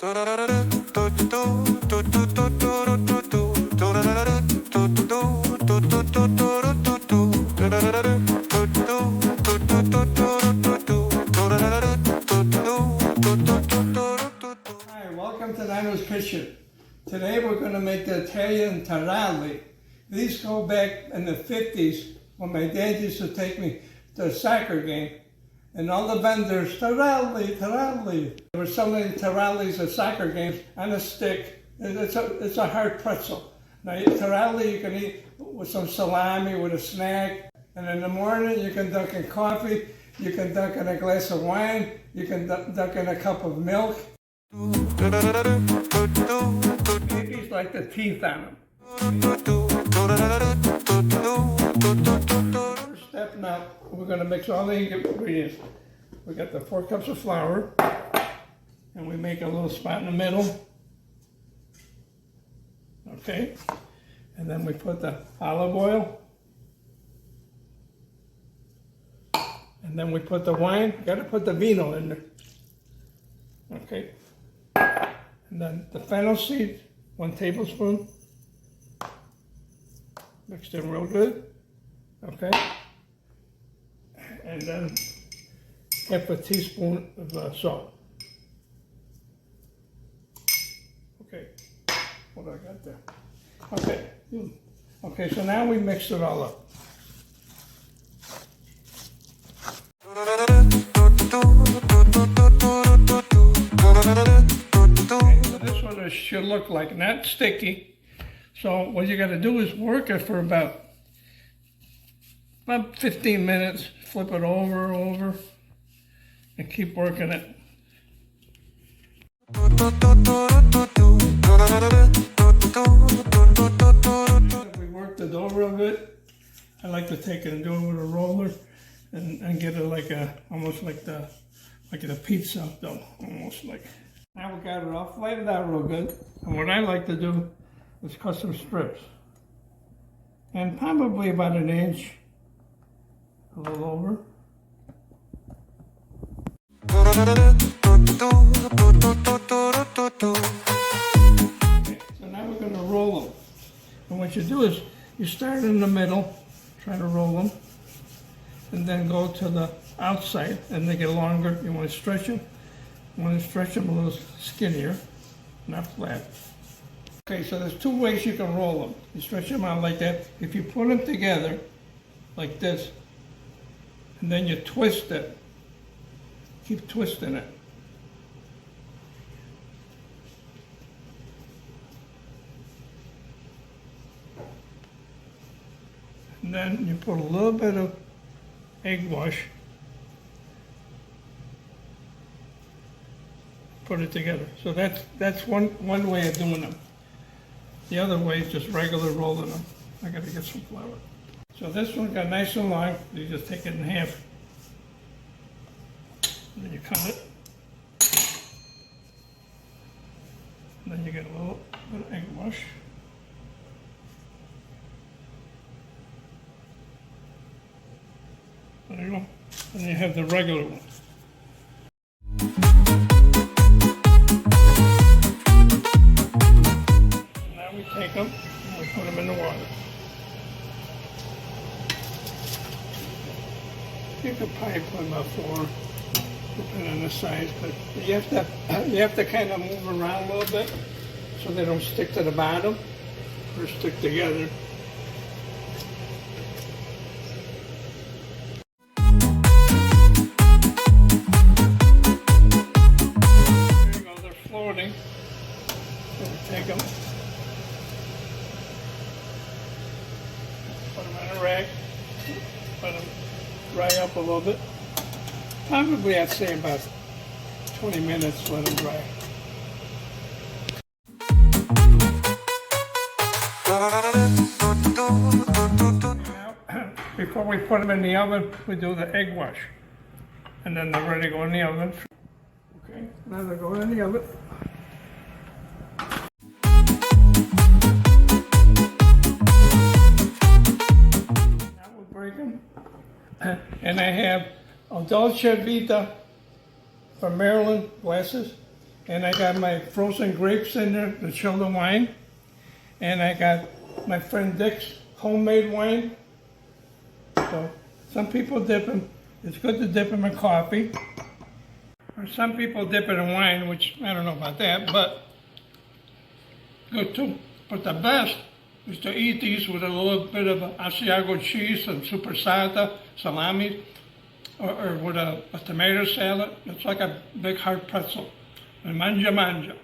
Welcome to Nino's Kitchen. Today we're going to make the Italian Taralli. These go back in the 50s when my dad used to take me to a soccer game. And all the vendors, Taralli, Taralli. There were so many Tarallis at soccer games on a stick. It's a hard pretzel. Now, Taralli you can eat with some salami, with a snack. And in the morning you can dunk in coffee, you can dunk in a glass of wine, you can dunk in a cup of milk. Maybe like the teeth on them. First step now, we're going to mix all the ingredients. We got the 4 cups of flour, and we make a little spot in the middle. Okay, and then we put the olive oil, and then we put the wine. Got to put the vino in there. Okay. And then the fennel seed, 1 tablespoon, mixed in real good, okay? And then half a teaspoon of salt. Okay, what do I got there? Okay, okay, so now we mix it all up. This one should look like not sticky. So what you got to do is work it for about 15 minutes. Flip it over, and keep working it. We worked the dough real good. I like to take it and do it with a roller and get it like almost like the pizza dough, almost like. Now we got it all flattened out real good. And what I like to do is cut some strips. And probably about 1 inch, a little over. Okay, so now we're going to roll them. And what you do is you start in the middle, try to roll them, and then go to the outside, and they get longer. You want to stretch them. You want to stretch them a little skinnier, not flat. Okay, so there's 2 ways you can roll them. You stretch them out like that. If you put them together, like this, and then you twist it, keep twisting it. And then you put a little bit of egg wash. Put it together. So that's one way of doing them. The other way is just regular rolling them. I gotta get some flour. So this one got nice and long. You just take it in half. And then you cut it. And then you get a little bit of egg wash. There you go. And you have the regular one. Take them and we put them in the water. You could probably put about 4, depending on the size, but you have to kind of move around a little bit so they don't stick to the bottom or stick together. There you go, they're floating. So we take them. Put them in a rag, let them dry up a little bit. Probably I'd say about 20 minutes, let them dry. Now, before we put them in the oven, we do the egg wash. And then they're ready to go in the oven. Okay, now they're going in the oven. And I have a Dolce Vita from Maryland glasses, And I got my frozen grapes in there to chill the wine. And I got my friend Dick's homemade wine. So some people dip them. It's good to dip them in coffee. Or some people dip it in wine, which I don't know about that, but good too. But the best is to eat these with a little bit of Asiago cheese and supersata, salami, or with a tomato salad. It's like a big hard pretzel. And manja manja.